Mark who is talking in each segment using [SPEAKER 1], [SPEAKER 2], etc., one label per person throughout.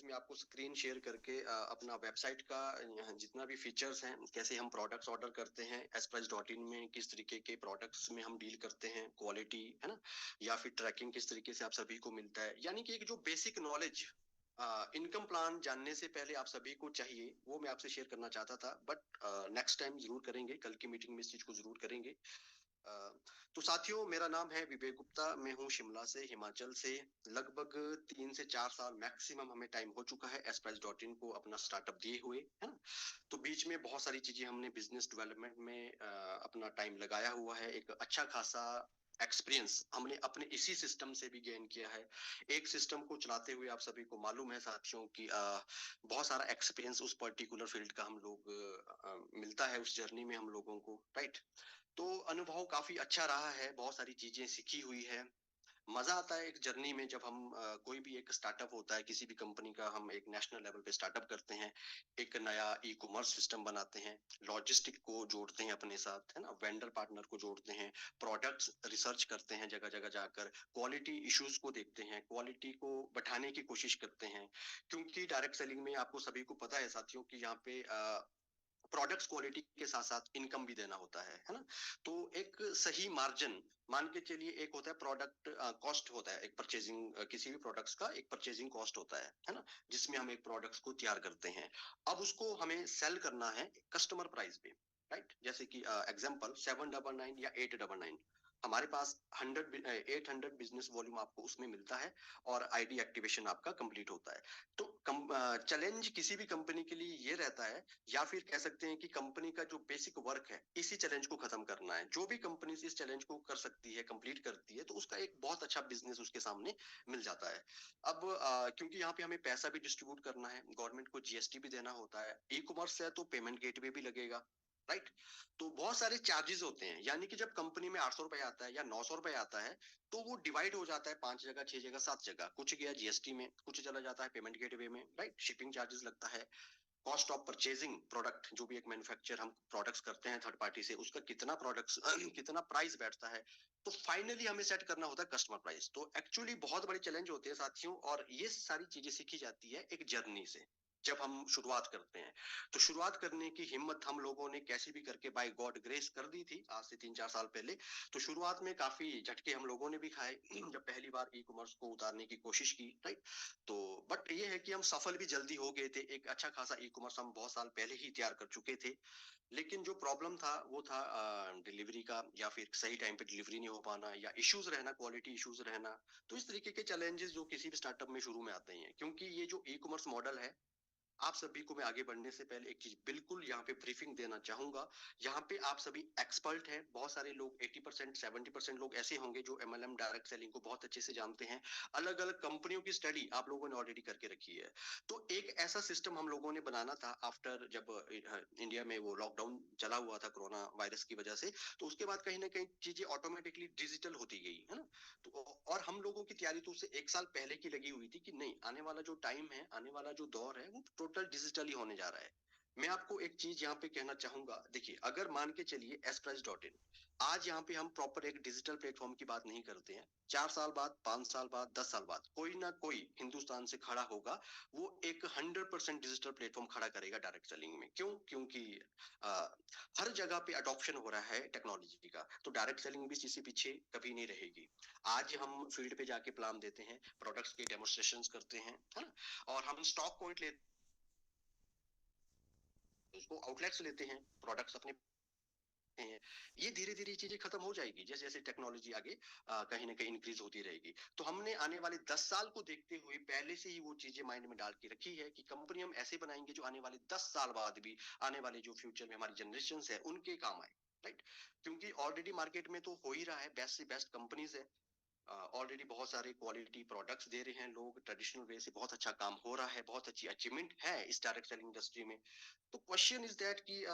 [SPEAKER 1] में आपको screen share करके अपना वेबसाइट का जितना भी फीचर्स हैं, कैसे हम प्रोडक्ट्स ऑर्डर करते हैं, एसप्राइस.इन में किस तरीके के प्रोडक्ट्स में हम डील करते हैं, क्वालिटी है ना, या फिर ट्रैकिंग किस तरीके से आप सभी को मिलता है, यानी कि एक जो बेसिक नॉलेज इनकम प्लान जानने से पहले आप सभी को चाहिए, वो मैं आपसे शेयर करना चाहता था। बट नेक्स्ट टाइम जरूर करेंगे, कल की मीटिंग में इस चीज को जरूर करेंगे। अ, तो साथियों, मेरा नाम है विवेक गुप्ता, मैं हूँ शिमला से, हिमाचल से। लगभग 3 से 4 साल मैक्सिमम हमें टाइम हो चुका है एसप्राइस.इन को अपना स्टार्टअप दिए हुए, है ना। तो बीच में बहुत सारी चीजें हमने बिजनेस डेवलपमेंट में अपना टाइम लगाया हुआ है। एक अच्छा खासा एक्सपीरियंस हमने अपने इसी सिस्टम से भी गेन किया है। एक सिस्टम को चलाते हुए आप सभी को मालूम है साथियों कि बहुत सारा एक्सपीरियंस उस पर्टिकुलर फील्ड का हम लोग मिलता है उस जर्नी में हम लोगों को, राइट। तो अनुभव काफी अच्छा रहा है, बहुत सारी चीजें सीखी हुई है। मजा आता है एक जर्नी में जब हम कोई भी एक स्टार्टअप होता है किसी भी कंपनी का, हम एक नेशनल लेवल पे स्टार्टअप करते हैं, एक नया ई कॉमर्स सिस्टम बनाते हैं, लॉजिस्टिक को जोड़ते हैं अपने साथ, है ना, वेंडर पार्टनर को जोड़ते हैं, प्रोडक्ट्स रिसर्च करते हैं, जगह जगह जाकर क्वालिटी इश्यूज को देखते हैं, क्वालिटी को बढ़ाने की कोशिश करते हैं। क्योंकि डायरेक्ट सेलिंग में आपको सभी को पता है साथियों कि यहाँ पे प्रोडक्ट्स क्वालिटी के साथ साथ इनकम भी देना होता है ना। तो एक सही मार्जिन मान के चलिए, एक होता है प्रोडक्ट कॉस्ट, होता है एक परचेजिंग, किसी भी प्रोडक्ट्स का एक परचेजिंग कॉस्ट होता है ना, जिसमें हम एक प्रोडक्ट्स को तैयार करते हैं। अब उसको हमें सेल करना है कस्टमर प्राइस पे, राइट। जैसे कि एग्जांपल 799 या 899, हमारे पास 800 बिजनेस वॉल्यूम आपको उसमें मिलता है और आईडी एक्टिवेशन आपका कंप्लीट होता है। तो चैलेंज किसी भी कंपनी के लिए ये रहता है, या फिर कह सकते हैं कि कंपनी का जो बेसिक वर्क है, इसी चैलेंज को खत्म करना है। जो भी कंपनी इस चैलेंज को कर सकती है, कंप्लीट करती है, तो उसका एक बहुत अच्छा बिजनेस उसके सामने मिल जाता है। अब क्योंकि यहाँ पे हमें पैसा भी डिस्ट्रीब्यूट करना है, गवर्नमेंट को जीएसटी भी देना होता है, ई कॉमर्स है तो पेमेंट गेटवे भी लगेगा, राइट। तो बहुत सारे चार्जेस होते हैं, यानी कि जब कंपनी में 800 रुपए आता है या 900 रुपए आता है, तो वो डिवाइड हो जाता है 5 जगह, 6 जगह, 7 जगह। कुछ गया जीएसटी में, कुछ चला जाता है पेमेंट गेटवे में, राइट। शिपिंग चार्जेस लगता है, कॉस्ट ऑफ परचेजिंग प्रोडक्ट, जो भी एक मैन्युफैक्चर हम प्रोडक्ट्स करते हैं थर्ड पार्टी से, उसका कितना प्रोडक्ट्स कितना प्राइस बैठता है। तो फाइनली हमें सेट करना होता है कस्टमर प्राइस। तो एक्चुअली बहुत बड़े चैलेंज होते हैं साथियों, और ये सारी चीजें सीखी जाती है एक जर्नी से, जब हम शुरुआत करते हैं। तो शुरुआत करने की हिम्मत हम लोगों ने कैसे भी करके बाय गॉड ग्रेस कर दी थी आज से 3-4 साल पहले। तो शुरुआत में काफी झटके हम लोगों ने भी खाए जब पहली बार ई कॉमर्स को उतारने की कोशिश की, राइट। तो बट ये है कि हम सफल भी जल्दी हो गए थे, एक अच्छा खासा ई कॉमर्स हम बहुत साल पहले ही तैयार कर चुके थे। लेकिन जो प्रॉब्लम था वो था डिलीवरी का, या फिर सही टाइम पे डिलीवरी नहीं हो पाना, या इश्यूज रहना, क्वालिटी इश्यूज रहना। तो इस तरीके के चैलेंजेस जो किसी भी स्टार्टअप में शुरू में आते हैं, क्योंकि ये जो ई कॉमर्स मॉडल है, आप सभी को मैं आगे बढ़ने से पहले एक चीज बिल्कुल यहाँ पे ब्रीफिंग देना चाहूंगा। यहाँ पे आप सभी एक्सपर्ट हैं, बहुत सारे लोग 80% 70% लोग ऐसे होंगे जो एमएलएम डायरेक्ट सेलिंग को बहुत अच्छे से जानते हैं। अलग अलग कंपनियों की स्टडी आप लोगों ने ऑलरेडी करके रखी है। तो एक ऐसा सिस्टम हम लोगों ने बनाना था आफ्टर, जब इंडिया में वो लॉकडाउन चला हुआ था कोरोना वायरस की वजह से। तो उसके बाद कहीं ना कहीं चीजें ऑटोमेटिकली डिजिटल होती गई, है ना। तो और हम लोगों की तैयारी तो उससे 1 साल पहले की लगी हुई थी कि नहीं, आने वाला जो टाइम है, आने वाला जो दौर है, वो टोटल डिजिटल ही होने जा रहा है। मैं आपको एक चीज यहाँ पे कहना चाहूंगा, देखिए, अगर मान के चलिए एसप्रेस.इन, आज यहाँ पे हम प्रॉपर एक डिजिटल प्लेटफॉर्म की बात नहीं करते हैं, 4 साल बाद, 5 साल बाद, 10 साल बाद कोई ना कोई हिंदुस्तान से खड़ा होगा, वो एक 100% डिजिटल प्लेटफॉर्म खड़ा करेगा डायरेक्ट सेलिंग में। क्यों? क्योंकि आ, हर जगह पे अडॉप्शन हो रहा है टेक्नोलॉजी का, तो डायरेक्ट सेलिंग भी इसी पीछे कभी नहीं रहेगी। आज हम फील्ड पे जाके प्लान देते हैं, प्रोडक्ट्स के डेमोस्ट्रेशन करते हैं, है ना, और हम स्टॉक पॉइंट लेते हैं, उसको आउटलेट्स लेते हैं, प्रोडक्ट्स अपने हैं। ये धीरे धीरे चीजें खत्म हो जाएगी जैसे जैसे टेक्नोलॉजी आगे कहीं ना कहीं इंक्रीज होती रहेगी। तो हमने आने वाले 10 साल को देखते हुए पहले से ही वो चीजें माइंड में डाल के रखी है कि कंपनी हम ऐसे बनाएंगे जो आने वाले 10 साल बाद भी, आने वाले जो फ्यूचर में हमारी जनरेशन है उनके काम आए, राइट। क्योंकि ऑलरेडी मार्केट में तो हो ही रहा है, बेस्ट से बेस्ट कंपनीज है, ऑलरेडी बहुत सारे क्वालिटी प्रोडक्ट्स दे रहे हैं लोग, ट्रेडिशनल वे से बहुत अच्छा काम हो रहा है, बहुत अच्छी अचीवमेंट है इस डायरेक्ट सेलिंग इंडस्ट्री में। तो क्वेश्चन इज दैट कि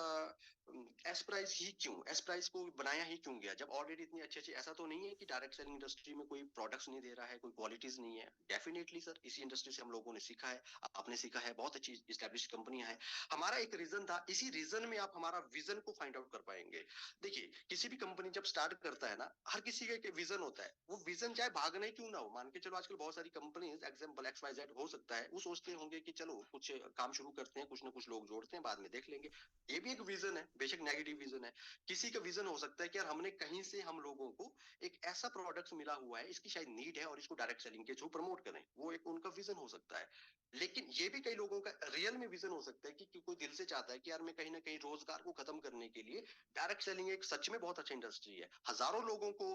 [SPEAKER 1] एस प्राइस ही क्यों, एस प्राइस को बनाया ही क्यों गया जब ऑलरेडी इतनी अच्छी अच्छी, ऐसा तो नहीं है कि डायरेक्ट सेलिंग इंडस्ट्री में कोई प्रोडक्ट्स नहीं दे रहा है, कोई क्वालिटीज नहीं है। डेफिनेटली सर, इसी इंडस्ट्री से हम लोगों ने सीखा है, आपने सीखा है, बहुत अच्छी स्टैब्लिश कंपनियां हैं। हमारा एक रीजन था, इसी रीजन में आप हमारा विजन को फाइंड आउट कर पाएंगे। देखिए, किसी भी कंपनी जब स्टार्ट करता है ना, हर किसी का एक विजन होता है, वो विजन रीजन चाहे भागना ही क्यों ना हो, मान के चलो आजकल बहुत सारी कंपनीज एग्जांपल XYZ हो सकता है, वो सोचते होंगे कि चलो कुछ काम शुरू करते हैं, कुछ ना कुछ लोग जोड़ते हैं, बाद में देख लेंगे। ये भी एक विजन है, बेशक नेगेटिव विजन है। किसी का विजन हो सकता है कि यार हमने कहीं से हम लोगों को एक ऐसा प्रोडक्ट मिला हुआ है, इसकी शायद नीड है और इसको डायरेक्ट सेलिंग के थ्रू प्रमोट करें, वो एक उनका विजन हो सकता है। लेकिन ये भी कई लोगों का रियल में विजन हो सकता है कि कोई दिल से चाहता है कि यार मैं कहीं ना कहीं रोजगार को खत्म करने के लिए, डायरेक्ट सेलिंग एक सच में बहुत अच्छा इंडस्ट्री है, हजारों लोगों को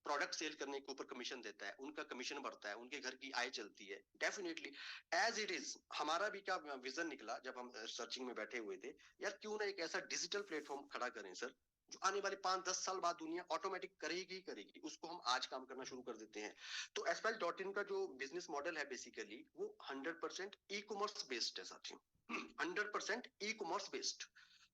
[SPEAKER 1] प्रोडक्ट सेल करने के ऊपर कमीशन देता है, उनका कमीशन बढ़ता है, उनके घर की आय चलती है। डेफिनेटली एज इट इज हमारा भी क्या विजन निकला जब हम सर्चिंग में बैठे हुए थे, यार क्यों ना एक ऐसा डिजिटल प्लेटफॉर्म खड़ा करें सर, जो आने वाले 5-10 साल बाद दुनिया ऑटोमेटिक करेगी ही करेगी, उसको हम आज काम करना शुरू कर देते हैं। तो एस्पाइस.इन का जो बिजनेस मॉडल है बेसिकली वो 100% ई कॉमर्स बेस्ड है साथियों। 100% ई कॉमर्स बेस्ड।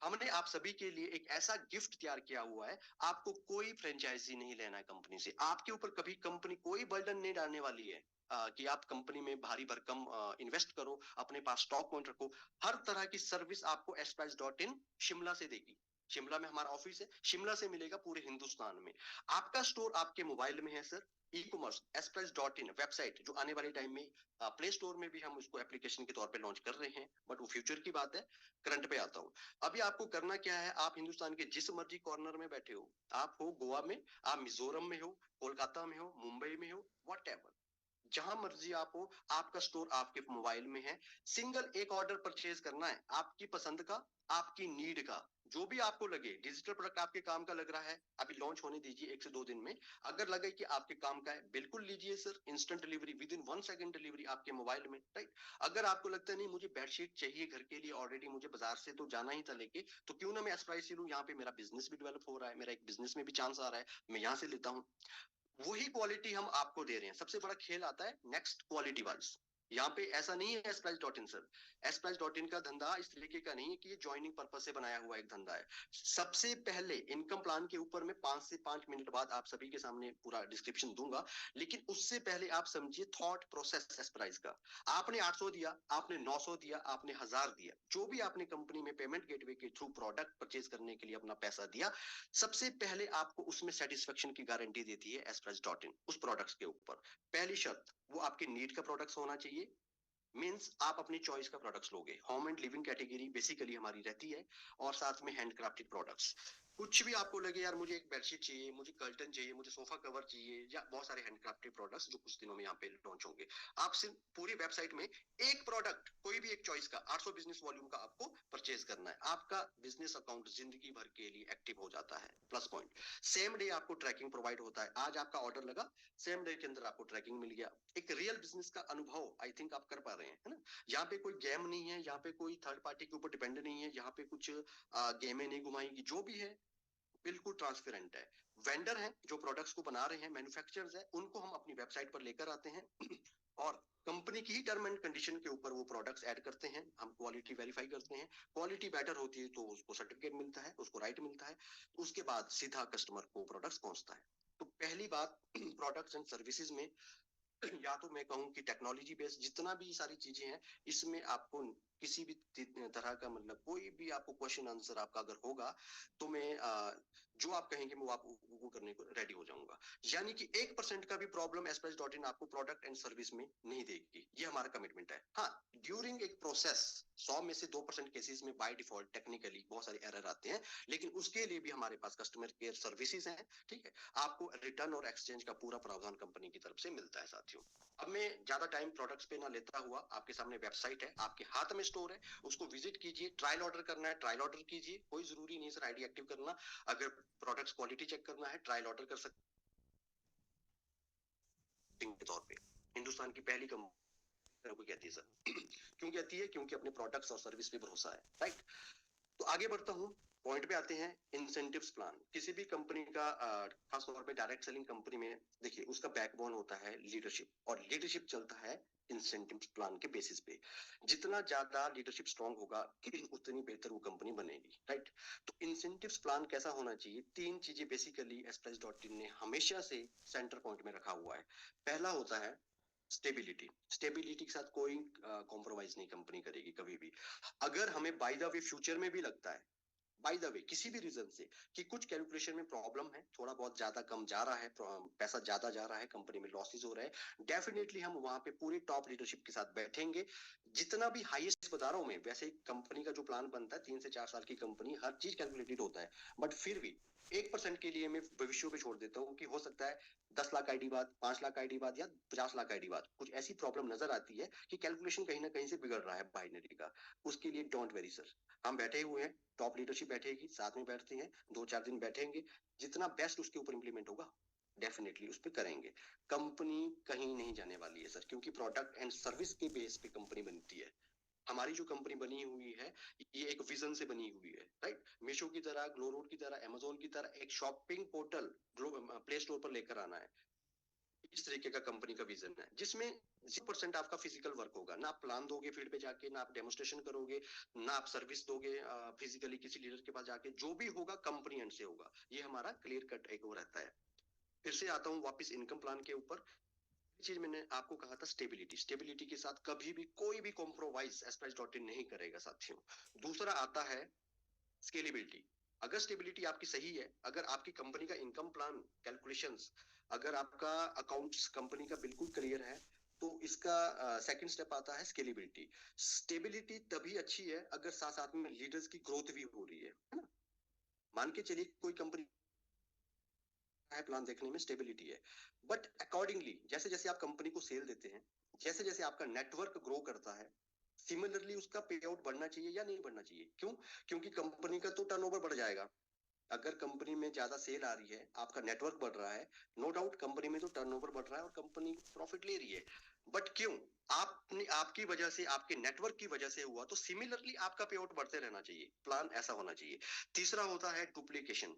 [SPEAKER 1] हमने आप सभी के लिए एक ऐसा गिफ्ट तैयार किया हुआ है, आपको कोई फ्रेंचाइजी नहीं लेना है कंपनी से, आपके ऊपर कभी कंपनी कोई बर्डन नहीं डालने वाली है कि आप कंपनी में भारी भरकम इन्वेस्ट करो, अपने पास स्टॉक पॉइंट रखो। हर तरह की सर्विस आपको एस्पाइस.इन शिमला से देगी। शिमला में हमारा ऑफिस है, शिमला से मिलेगा पूरे हिंदुस्तान में। आपका स्टोर आपके मोबाइल में है सर, ई कॉमर्स एक्सप्रेस.इन वेबसाइट जो आने वाले टाइम में प्ले स्टोर में भी हम उसको एप्लीकेशन के तौर पे लॉन्च कर रहे हैं, बट वो फ्यूचर की बात है। करंट पे आता हूँ। अभी आपको करना क्या है, आप हिंदुस्तान के जिस मर्जी कॉर्नर में बैठे हो, आप हो गोवा में, आप मिजोरम में हो, कोलकाता में हो, मुंबई में हो, व्हाटएवर, जहां मर्जी आप हो, आपका स्टोर आपके मोबाइल में है। सिंगल एक ऑर्डर परचेज करना है आपकी पसंद का, आपकी नीड का, जो भी आपको लगे। डिजिटल प्रोडक्ट आपके काम का लग रहा है, अभी लॉन्च होने दीजिए 1 से 2 दिन में। अगर लगे कि आपके काम का है, बिल्कुल लीजिए sir, instant delivery, with in 1 second delivery आपके मोबाइल में, राइट। अगर आपको लगता है नहीं मुझे बेडशीट चाहिए घर के लिए, ऑलरेडी मुझे बाजार से तो जाना ही था लेके, तो क्यों ना मैं एस्पाइस लूं, यहाँ पे मेरा बिजनेस भी डेवलप हो रहा है, मेरा एक बिजनेस में भी चांस आ रहा है, मैं यहाँ से लेता हूँ। वही क्वालिटी हम आपको दे रहे हैं। सबसे बड़ा खेल आता है नेक्स्ट क्वालिटी वाइज। यहाँ पे ऐसा नहीं है एस्प्राइस.इन सर, एस्प्राइस.इन का धंधा इस तरीके का नहीं है कि ये ज्वाइनिंग पर्पस से बनाया हुआ एक धंधा है। सबसे पहले इनकम प्लान के ऊपर मैं 5 से 5 मिनट बाद आप सभी के सामने पूरा डिस्क्रिप्शन दूंगा, लेकिन उससे पहले आप समझिए थॉट प्रोसेस एस्प्राइस का। आपने 800 दिया, आपने 900 दिया, आपने 1000 दिया, जो भी आपने कंपनी में पेमेंट गेटवे के थ्रू प्रोडक्ट परचेज करने के लिए अपना पैसा दिया, सबसे पहले आपको उसमें सेटिस्फेक्शन की गारंटी देती है एस्प्रेस.इन उस प्रोडक्ट्स के ऊपर। पहली शर्त, वो आपके नीड का प्रोडक्ट्स होना चाहिए, मीन्स आप अपनी चॉइस का प्रोडक्ट्स लोगे। Home and living category basically हमारी रहती है, और साथ में हैंडक्राफ्टेड प्रोडक्ट्स। कुछ भी आपको लगे यार मुझे एक बेडशीट चाहिए, मुझे कर्टन चाहिए, मुझे सोफा कवर चाहिए, या बहुत सारे हैंडक्राफ्टेड प्रोडक्ट्स जो कुछ दिनों में यहाँ पे लॉन्च होंगे, आप सिर्फ पूरी वेबसाइट में एक प्रोडक्ट कोई भी एक चॉइस का 800 बिजनेस वॉल्यूम का आपको परचेज करना है, आपका बिजनेस अकाउंट जिंदगी भर के लिए एक्टिव हो जाता है। प्लस पॉइंट, सेम डे आपको ट्रैकिंग प्रोवाइड होता है। आज आपका ऑर्डर लगा, सेम डे के अंदर आपको ट्रैकिंग मिल गया। एक रियल बिजनेस का अनुभव आई थिंक आप कर पा रहे हैं, है ना। यहाँ पे कोई गेम नहीं है, यहाँ पे कोई थर्ड पार्टी के ऊपर डिपेंड नहीं है, यहाँ पे कुछ गेमें नहीं घुमाएंगी, जो भी है बिल्कुल ट्रांसपेरेंट है। वेंडर हैं जो प्रोडक्ट्स को बना रहे हैं, मैन्युफैक्चरर्स हैं, उनको हम अपनी वेबसाइट पर लेकर आते हैं और कंपनी की ही टर्म एंड कंडीशन के ऊपर वो प्रोडक्ट्स ऐड करते हैं, हम क्वालिटी वेरीफाई करते हैं। क्वालिटी बेटर होती है तो उसको सर्टिफिकेट मिलता है, उसको राइट मिलता है, उसके बाद सीधा कस्टमर को प्रोडक्ट्स पहुंचता है। तो पहली बात प्रोडक्ट्स एंड सर्विसेज में, या तो मैं कहूँ कि टेक्नोलॉजी बेस्ड जितना भी सारी चीजें हैं, इसमें आपको किसी भी तरह का मतलब कोई भी आपको क्वेश्चन आंसर आपका अगर होगा, तो मैं जो आप कहेंगे मैं वो करने को रेडी हो जाऊंगा। यानी कि 1% का भी प्रॉब्लम एक्सप्रेस.इन आपको प्रोडक्ट एंड सर्विस में नहीं देगी, ये हमारा कमिटमेंट है। हाँ, ड्यूरिंग एक प्रोसेस 100 में से 2% केसेस में बाय डिफॉल्ट टेक्निकली बहुत सारे एरर आते हैं, लेकिन उसके लिए भी हमारे पास कस्टमर केयर सर्विसेज हैं, ठीक है। आपको रिटर्न और एक्सचेंज का पूरा प्रावधान कंपनी की तरफ से मिलता है साथियों। अब मैं ज्यादा टाइम प्रोडक्ट्स पे ना लेता हुआ, आपके सामने वेबसाइट है, आपके हाथ में स्टोर है, उसको विजिट कीजिए। ट्रायल ऑर्डर करना है ट्रायल ऑर्डर कीजिए, कोई जरूरी नहीं सर आईडी एक्टिव करना। अगर प्रोडक्ट्स क्वालिटी चेक करना है, ट्रायल ऑर्डर कर सकते के तौर पे। हिंदुस्तान की पहली कंपनी को कहती है सर क्यों कहती है? क्योंकि अपने प्रोडक्ट्स और सर्विस पे भरोसा है, राइट। तो आगे बढ़ता हूँ, पॉइंट पे आते हैं। इंसेंटिव्स प्लान किसी भी कंपनी का, खास तौर पे डायरेक्ट सेलिंग कंपनी में, देखिए उसका बैकबोन होता है लीडरशिप, और लीडरशिप चलता है इंसेंटिव प्लान के बेसिस पे। जितना ज्यादा लीडरशिप स्ट्रांग होगा उतनी बेहतर वो कंपनी बनेगी, राइट। तो इंसेंटिव्स प्लान कैसा होना चाहिए? 3 चीजें बेसिकली एक्सप्रेस.इन ने हमेशा से सेंटर पॉइंट में रखा हुआ है। पहला होता है स्टेबिलिटी। स्टेबिलिटी के साथ कोई कॉम्प्रोमाइज नहीं कंपनी करेगी कभी भी। अगर हमें बाय द वे फ्यूचर में भी लगता है बाय द वे किसी भी रीजन से कि कुछ कैलकुलेशन में प्रॉब्लम है, थोड़ा बहुत ज्यादा कम जा रहा है, पैसा ज्यादा जा रहा है, कंपनी में लॉसेस हो रहे हैं, डेफिनेटली हम वहां पे पूरी टॉप लीडरशिप के साथ बैठेंगे। जितना भी हाईएस्ट बता रहा हूं मैं, वैसे कंपनी का जो प्लान बनता है 3 से 4 साल की कंपनी, हर चीज कैलकुलेटेड होता है, बट फिर भी 1% के लिए मैं भविष्य पे छोड़ देता हूँ कि हो सकता है 10 लाख आईडी बाद, 5 लाख आईडी बाद या 50 लाख आईडी बाद कुछ ऐसी प्रॉब्लम नजर आती है कि कैलकुलेशन कहीं ना कहीं से बिगड़ रहा है बाइनरी का। उसके लिए डोंट वेरी सर, हम बैठे हुए हैं, टॉप लीडरशिप बैठेगी, साथ में बैठते हैं, 2-4 दिन बैठेंगे, जितना बेस्ट उसके ऊपर इंप्लीमेंट होगा डेफिनेटली उस पर करेंगे। कंपनी कहीं नहीं जाने वाली है सर, क्योंकि प्रोडक्ट एंड सर्विस के बेस पे कंपनी बनती है। हमारी जो कंपनी बनी हुई है ये एक विजन से बनी हुई है, राइट। मीशो की तरह, ग्लो रोड की तरह, अमेजोन की तरह एक शॉपिंग पोर्टल प्ले स्टोर पर लेकर आना है। इस तरीके का कंपनी का विजन है, जिसमें 0% आपका फिजिकल वर्क होगा ना। आप प्लान दोगे फील्ड पे जाके, ना आप डेमोस्ट्रेशन करोगे, ना आप सर्विस दोगे फिजिकली किसी लीडर के पास जाके, जो भी होगा कंपनी एंड से होगा। ये हमारा क्लियर कट एक वो रहता है। फिर से आता हूँ वापस इनकम प्लान के ऊपर। चीज मैंने आपको कहा था स्टेबिलिटी, स्टेबिलिटी के साथ कभी भी कोई भी कॉम्प्रोमाइज एस्प्राइज.इन नहीं करेगा साथियों। दूसरा आता है स्केलेबिलिटी। अगर स्टेबिलिटी आपकी सही है, अगर आपकी कंपनी का इनकम प्लान कैलकुलेशंस, अगर आपका अकाउंट्स कंपनी का बिल्कुल क्लियर है, तो इसका सेकंड स्टेप आता है स्केलेबिलिटी। स्टेबिलिटी तभी अच्छी है अगर साथ साथ में लीडर्स की ग्रोथ भी हो रही है ना। मान के चलिए कोई कंपनी है, प्लान देखने में स्टेबिलिटी है, बट अकॉर्डिंगली जैसे जैसे आप कंपनी को सेल देते हैं, जैसे जैसे आपका नेटवर्क ग्रो करता है, सिमिलरली उसका पे आउट बढ़ना चाहिए या नहीं बढ़ना चाहिए? क्यों? क्योंकि कंपनी का तो टर्नओवर बढ़ जाएगा। अगर कंपनी में ज्यादा सेल आ रही है, आपका नेटवर्क बढ़ रहा है, नो डाउट कंपनी में तो टर्नओवर बढ़ रहा है और कंपनी प्रॉफिट ले रही है। बट क्यों? आपने, आपकी वजह से, आपके नेटवर्क की वजह से हुआ, तो सिमिलरली आपका पे आउट बढ़ते रहना चाहिए। प्लान ऐसा होना चाहिए। तीसरा होता है डुप्लीकेशन,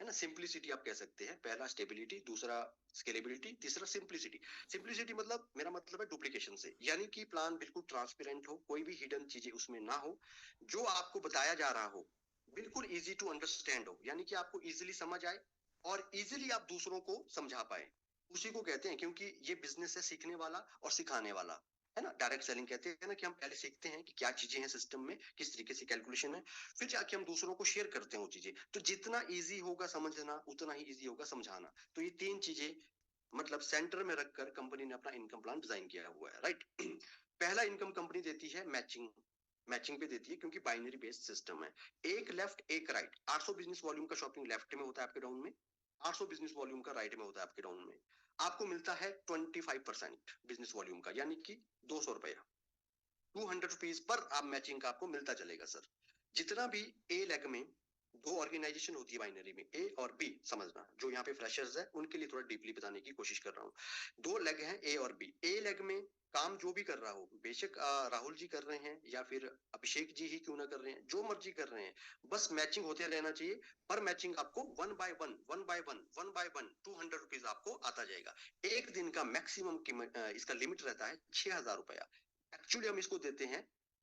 [SPEAKER 1] है ना, सिंप्लिसिटी आप कह सकते हैं। पहला स्टेबिलिटी, दूसरा स्केलेबिलिटी, तीसरा सिंप्लिसिटी। सिंप्लिसिटी मतलब, मेरा मतलब है डुप्लीकेशन से, यानी कि प्लान बिल्कुल ट्रांसपेरेंट हो, कोई भी हिडन चीजें उसमें ना हो, जो आपको बताया जा रहा हो बिल्कुल इजी टू अंडरस्टैंड हो, यानी कि आपको इजीली समझ आए और इजीली आप दूसरों को समझा पाए। उसी को कहते हैं, क्योंकि ये बिजनेस है सीखने वाला और सिखाने वाला, है ना। डायरेक्ट सेलिंग कहते हैं ना, कि हम पहले सीखते हैं कि क्या चीजें हैं सिस्टम में, किस तरीके से कैलकुलेशन है, फिर जाके हम दूसरों को शेयर करते हैं वो चीजें। तो जितना इजी होगा समझना, उतना ही इजी होगा समझाना। तो ये तीन चीजें मतलब सेंटर में रखकर कंपनी ने अपना इनकम प्लान डिजाइन किया हुआ है, राइट। पहला इनकम कंपनी देती है मैचिंग, मैचिंग पे देती है, क्योंकि बाइनरी बेस्ड सिस्टम है। एक लेफ्ट एक राइट, 800 बिजनेस वॉल्यूम का शॉपिंग लेफ्ट में होता है आपके डाउन में, 800 बिजनेस वॉल्यूम का राइट में होता है आपके डाउन में। आपको मिलता है 25% बिजनेस वॉल्यूम का, यानी कि 200 रुपया, 200 रुपीज पर आप मैचिंग का आपको मिलता चलेगा सर। जितना भी ए लेग में, दो ऑर्गेनाइजेशन होती है बाइनरी में, ए और बी, समझना जो यहाँ पे फ्रेशर्स है उनके लिए थोड़ा डीपली बताने की कोशिश कर रहा हूँ। दो लेग हैं ए और बी। ए लेग में काम जो भी कर रहा हो, बेशक राहुल जी कर रहे हैं या फिर अभिषेक जी ही क्यों ना कर रहे हैं, जो मर्जी कर रहे हैं, बस मैचिंग होते रहना चाहिए। पर मैचिंग आपको one by one, one by one, one by one 200 rupees आपको आता जाएगा। एक दिन का मैक्सिमम इसका लिमिट रहता है 6,000 रुपया। एक्चुअली हम इसको देते हैं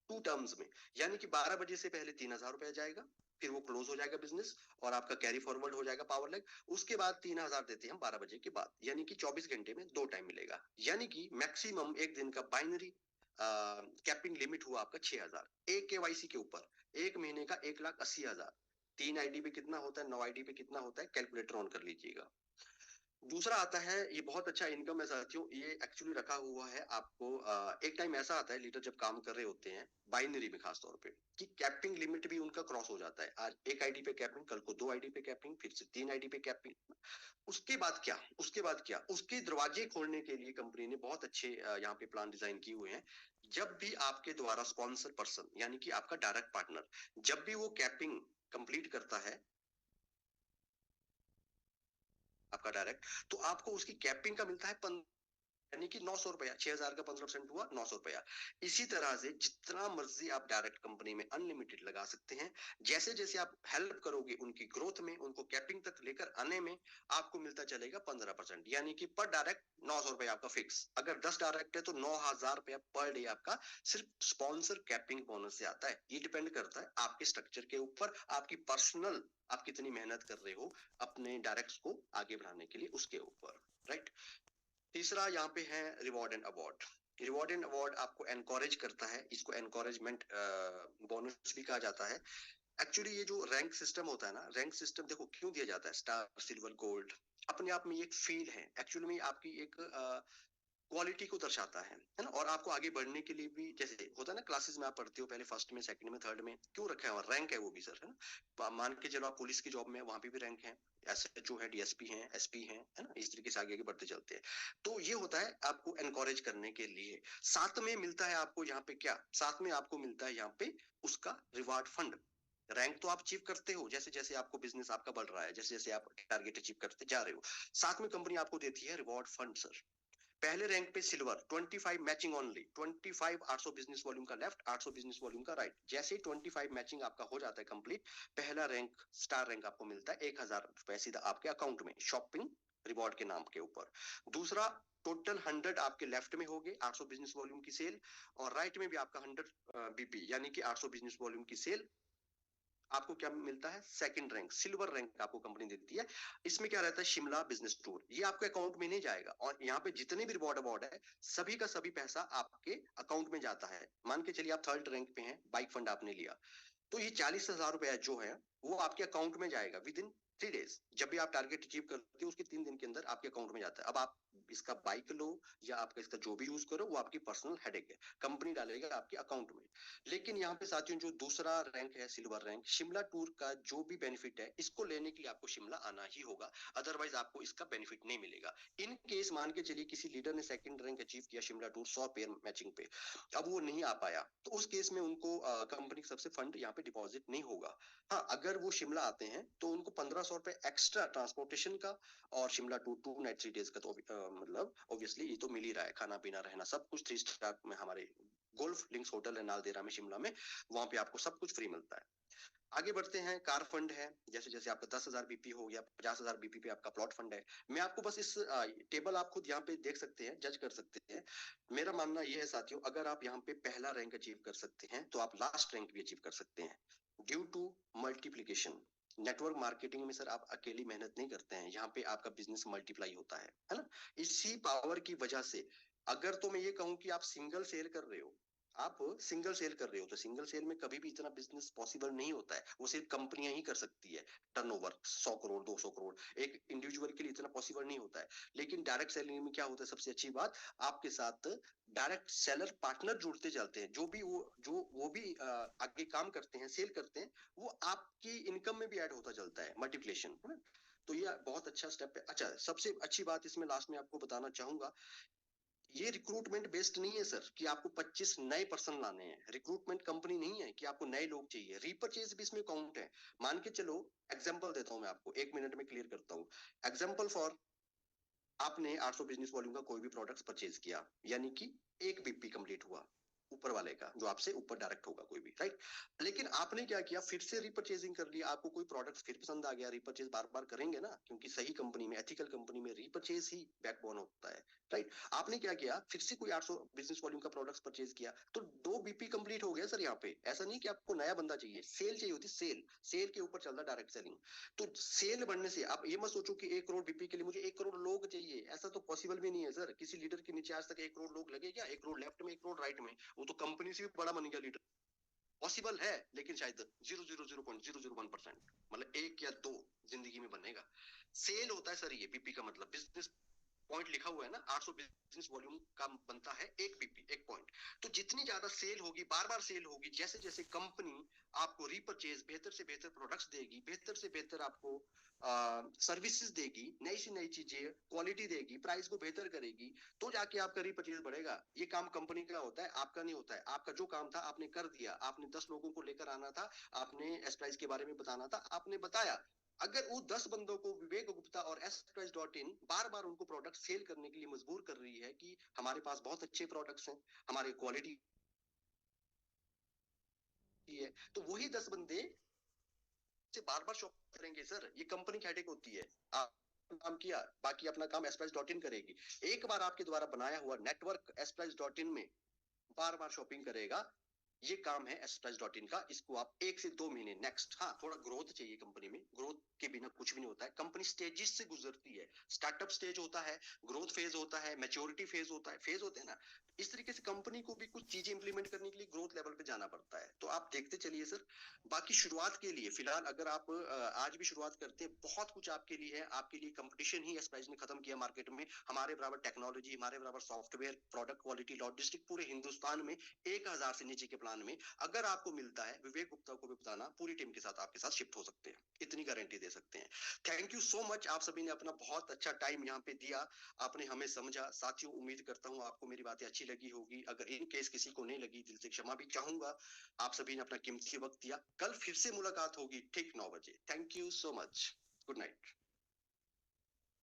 [SPEAKER 1] टू टर्म्स में, यानी कि 12 बजे से पहले 3,000 रुपया जाएगा, फिर वो क्लोज हो जाएगा बिजनेस और आपका कैरी फॉरवर्ड हो जाएगा पावर लेग। उसके बाद 3,000 देते हैं 12 बजे के बाद, यानी कि 24 घंटे में 2 टाइम मिलेगा। यानी कि मैक्सिमम एक दिन का बाइनरी कैपिंग लिमिट हुआ आपका 6,000। एक केवाईसी के ऊपर एक महीने का 1,80,000। 3 आईडी पे कितना होता है, 9 आईडी पे कितना होता है, कैलकुलेटर ऑन कर लीजिएगा। दूसरा आता है, ये बहुत अच्छा इनकम है साथियों, ये एक्चुअली रखा हुआ है आपको। एक टाइम ऐसा आता है लीडर जब काम कर रहे होते हैं बाइनरी में खास तौर पे, कि कैपिंग लिमिट भी उनका क्रॉस हो जाता है। आज एक आईडी पे कैपिंग, कल को 2 आईडी पे कैपिंग, फिर से 3 आईडी पे कैपिंग। उसके बाद क्या, उसके बाद क्या, उसके दरवाजे खोलने के लिए कंपनी ने बहुत अच्छे यहाँ पे प्लान डिजाइन किए हुए हैं। जब भी आपके द्वारा स्पॉन्सर पर्सन, यानी कि आपका डायरेक्ट पार्टनर, जब भी वो कैपिंग कंप्लीट करता है आपका डायरेक्ट, तो आपको उसकी कैपिंग का मिलता है, यानी कि 900 रुपया। 6,000 का 15% हुआ 900 रुपया। इसी तरह से जितना मर्जी आप डायरेक्ट कंपनी में अनलिमिटेड लगा सकते हैं। जैसे जैसे आप हेल्प करोगे उनकी ग्रोथ में, उनको कैपिंग तक लेकर आने में, आपको मिलता चलेगा 15%, यानी कि पर डायरेक्ट 900 रुपया आपका फिक्स। अगर 10 डायरेक्ट है तो 9,000 रुपया पर डे आपका सिर्फ स्पॉन्सर कैपिंग बोनस से आता है। ये डिपेंड करता है आपके स्ट्रक्चर के ऊपर, आपकी पर्सनल, आप कितनी मेहनत कर रहे हो अपने डायरेक्ट्स को आगे बढ़ाने के लिए, उसके ऊपर, राइट। तीसरा यहाँ पे है reward and award. Reward and award आपको एनकरेज करता है, इसको एनकरेजमेंट बोनस भी कहा जाता है। एक्चुअली ये जो रैंक सिस्टम होता है ना, रैंक सिस्टम देखो क्यों दिया जाता है, स्टार, सिल्वर, गोल्ड, अपने आप में एक फील है, एक्चुअली में आपकी एक क्वालिटी को दर्शाता है ना। और आपको आगे बढ़ने के लिए भी, जैसे होता है ना क्लासेस में आप पढ़ते हो, पहले फर्स्ट में, सेकंड में, थर्ड में, क्यों रखा है, और रैंक है वो भी सर, है ना। मान के चलो आप पुलिस की जॉब में, वहां पे भी रैंक है, एसएचओ है, डीएसपी है, एसपी है ना, इस तरीके से आगे आगे बढ़ते चलते हैं। तो ये होता है आपको एनकरेज करने के लिए। साथ में मिलता है आपको यहाँ पे क्या, साथ में आपको मिलता है यहाँ पे उसका रिवार्ड फंड। रैंक तो आप अचीव करते हो, जैसे जैसे आपको बिजनेस आपका बढ़ रहा है, जैसे जैसे आप टारगेट अचीव करते जा रहे हो, साथ में कंपनी आपको देती है रिवॉर्ड फंड सर। पहले रैंक पे silver, 25 matching only, 25 800 business volume का लेफ्ट, 800 बिजनेस वॉल्यूम का राइट, जैसे ही 25 मैचिंग आपका हो जाता है कंप्लीट, पहला रैंक स्टार रैंक आपको मिलता है 1000 रुपए सीधा आपके अकाउंट में, शॉपिंग रिवॉर्ड के नाम के ऊपर। दूसरा, टोटल 100 आपके लेफ्ट में हो गए 800 बिजनेस वॉल्यूम की सेल, और राइट में भी आपका 100 बीपी यानी कि 800 बिजनेस वॉल्यूम की सेल, आपको क्या मिलता है, सेकंड रैंक, सिल्वर रैंक आपको कंपनी देती है। इसमें क्या रहता है, शिमला बिजनेस टूर, ये आपके अकाउंट में नहीं जाएगा, और यहाँ पे जितने भी रिवॉर्ड अवार्ड है, सभी का सभी पैसा आपके अकाउंट में जाता है। मान के चलिए आप थर्ड रैंक पे हैं, बाइक फंड आपने लिया, तो ये 40,000 रुपया जो है वो आपके अकाउंट में जाएगा विद इन 3 डेज। जब भी आप टारगेट अचीव करते हो उसके 3 दिन के अंदर आपके अकाउंट में जाता है। अब आप इसका बाइक लो या आपका इसका जो भी यूज करो, वो आपकी पर्सनल हेडेक है, कंपनी डालेगा आपके अकाउंट में। लेकिन यहाँ पे साथियों जो दूसरा रैंक है, सिल्वर रैंक, शिमला टूर का जो भी बेनिफिट है, इसको लेने के लिए आपको शिमला आना ही होगा, अदरवाइज आपको इसका बेनिफिट नहीं मिलेगा। इन केस मान के चलिए किसी लीडर ने सेकंड रैंक अचीव किया शिमला टूर 100 पेयर मैचिंग पे, अब वो नहीं आ पाया, तो उस केस में उनको कंपनी की सबसे फंड यहाँ पे डिपॉजिट नहीं होगा। हाँ, अगर वो शिमला आते हैं तो उनको 1500 रुपए एक्स्ट्रा ट्रांसपोर्टेशन का, और शिमला टू 2 नाइट 3 डेज का, तो मतलब ऑब्वियसली ये तो मिल ही रहा है, खाना पीना रहना सब कुछ 3 स्टार में, हमारे गोल्फ लिंक्स होटल है नालदेहरा में शिमला में, वहां पे आपको सब कुछ फ्री मिलता है। आगे बढ़ते हैं, कार फंड है, जैसे जैसे आपका 10,000 बीपी हो गया, 50,000 बीपी पे आपका प्लॉट फंड है। मैं आपको बस इस टेबल आप खुद यहाँ पे देख सकते हैं, जज कर सकते हैं। मेरा मानना यह है साथियों, अगर आप यहाँ पे पहला रैंक अचीव कर सकते हैं, तो आप लास्ट रैंक भी अचीव कर सकते हैं, due to multiplication. Network marketing में सर आप अकेली मेहनत नहीं करते हैं, यहाँ पे आपका बिजनेस मल्टीप्लाई होता है ना। इसी पावर की वजह से, अगर तो मैं ये कहूँ कि आप सिंगल सेल कर रहे हो, आप सिंगल सेल कर रहे हो, तो सिंगल सेल में कभी भी इतना बिजनेस पॉसिबल नहीं होता है, वो सिर्फ कंपनियां ही कर सकती है। टर्नओवर 100 करोड़ 200 करोड़ एक इंडिविजुअल के लिए इतना पॉसिबल नहीं होता है। लेकिन डायरेक्ट सेलिंग में क्या होता है, सबसे अच्छी बात, आपके साथ डायरेक्ट सेलर पार्टनर जुड़ते जाते हैं, जो भी आगे काम करते हैं, सेल करते हैं, वो आपकी इनकम में भी ऐड होता चलता है, मल्टीप्लिकेशन, है ना। तो ये बहुत अच्छा स्टेप है। अच्छा, सबसे अच्छी बात इसमें लास्ट में आपको बताना चाहूंगा, ये रिक्रूटमेंट बेस्ड नहीं है सर कि आपको 25 नए पर्सन लाने हैं। रिक्रूटमेंट कंपनी नहीं है कि आपको नए लोग चाहिए, रीपरचेज भी इसमें काउंट है। मान के चलो, एग्जांपल देता हूं मैं आपको, 1 मिनट में क्लियर करता हूं। एग्जांपल फॉर, आपने 800 बिजनेस वॉल्यूम का कोई भी प्रोडक्ट परचेज किया, यानी कि एक बीपी कंप्लीट हुआ ऊपर वाले का, जो आपसे ऊपर डायरेक्ट होगा कोई भी, राइट। लेकिन आपने क्या किया, फिर से रिपर्चेजिंग कर लिया, आपको कोई प्रोडक्ट फिर पसंद आ गया, रिपर्चेज बार बार करेंगे ना, क्योंकि सही कंपनी में, एथिकल कंपनी में रिपर्चेज ही बैकबोन होता है, राइट। आपने क्या किया, फिर से कोई 800 बिजनेस वॉल्यूम का प्रोडक्ट परचेज किया, तो 2 बीपी कंप्लीट हो गया सर। यहाँ पे ऐसा नहीं कि आपको नया बंदा चाहिए, सेल चाहिए होती, सेल, सेल के ऊपर चल रहा डायरेक्ट सेलिंग। तो सेल बढ़ने से आप ये मत सोचो कि 1 करोड़ बीपी के लिए मुझे 1 करोड़ लोग चाहिए, ऐसा तो पॉसिबल भी नहीं है सर। किसी लीडर के नीचे आज तक 1 करोड़ लोग लगे क्या, 1 करोड़ लेफ्ट में 1 करोड़ राइट में, वो तो कंपनी से भी बड़ा बन गया लीडर। पॉसिबल है, लेकिन शायद 0.001%, मतलब एक या दो जिंदगी में बनेगा। सेल होता है सर, ये बीपी का मतलब बिजनेस पॉइंट लिखा हुआ है ना, 800 बिजनेस वॉल्यूम का बनता है 1 बीपी, 1 पॉइंट। तो जितनी ज्यादा सेल होगी, बार बार सेल होगी, जैसे जैसे कंपनी आपको रिपर्चेज, बेहतर से बेहतर प्रोडक्ट्स देगी, बेहतर से बेहतर आपको सर्विसेज देगी, नई से नई चीजें, क्वालिटी देगी, प्राइस को बेहतर करेगी, तो जाके आपका रिपर्चेज बढ़ेगा। ये काम कंपनी का होता है, आपका नहीं होता है। आपका जो काम था आपने कर दिया, आपने 10 लोगों को लेकर आना था, आपने एस प्राइस के बारे में बताना था, आपने बताया। अगर वो 10 बंदों को विवेक गुप्ता और एसप्राइस.इन बार बार उनको प्रोडक्ट सेल करने के लिए मजबूर कर रही है कि हमारे पास बहुत अच्छे प्रोडक्ट्स हैं, हमारी क्वालिटी है, तो वही 10 बंदे से बार बार शॉप करेंगे सर। ये कंपनी की हेडेक होती है। आप काम किया, बाकी अपना काम एसप्राइस.इन करेगी। एक बार आपके द्वारा बनाया हुआ नेटवर्क एसप्राइस.इन में बार बार शॉपिंग करेगा, ये काम है एसप्रेस.इन का। इसको आप 1 से 2 महीने नेक्स्ट, हाँ थोड़ा ग्रोथ चाहिए कंपनी में, ग्रोथ के बिना कुछ भी नहीं होता है। कंपनी स्टेजेस से गुजरती है, स्टार्टअप स्टेज होता है, ग्रोथ फेज होता है, मैच्योरिटी फेज होता है, फेज होते हैं ना। इस तरीके से कंपनी को भी कुछ चीजें इंप्लीमेंट करने के लिए ग्रोथ लेवल पे जाना पड़ता है। तो आप देखते चलिए सर। बाकी शुरुआत के लिए फिलहाल अगर आप आज भी शुरुआत करते हैं, बहुत कुछ आपके लिए है। आपके लिए कंपटीशन ही एस्प्राइज ने खत्म किया मार्केट में। हमारे बराबर टेक्नोलॉजी, हमारे बराबर सॉफ्टवेयर, प्रोडक्ट क्वालिटी, लॉजिस्टिक पूरे हिंदुस्तान में 1000 से नीचे के प्लान में अगर आपको मिलता है, विवेक गुप्ता को भी बताना, पूरी टीम के साथ आपके साथ शिफ्ट हो सकते हैं, इतनी गारंटी दे सकते हैं। थैंक यू सो मच, आप सभी ने अपना बहुत अच्छा टाइम यहाँ पे दिया, आपने हमें समझा। साथियों, उम्मीद करता हूँ आपको मेरी बातें अच्छी लगी होगी। अगर इन केस किसी को नहीं लगी, दिल से क्षमा भी चाहूंगा। आप सभी ने अपना कीमती वक्त दिया। कल फिर से मुलाकात होगी ठीक 9 बजे। Thank you so much. Good night.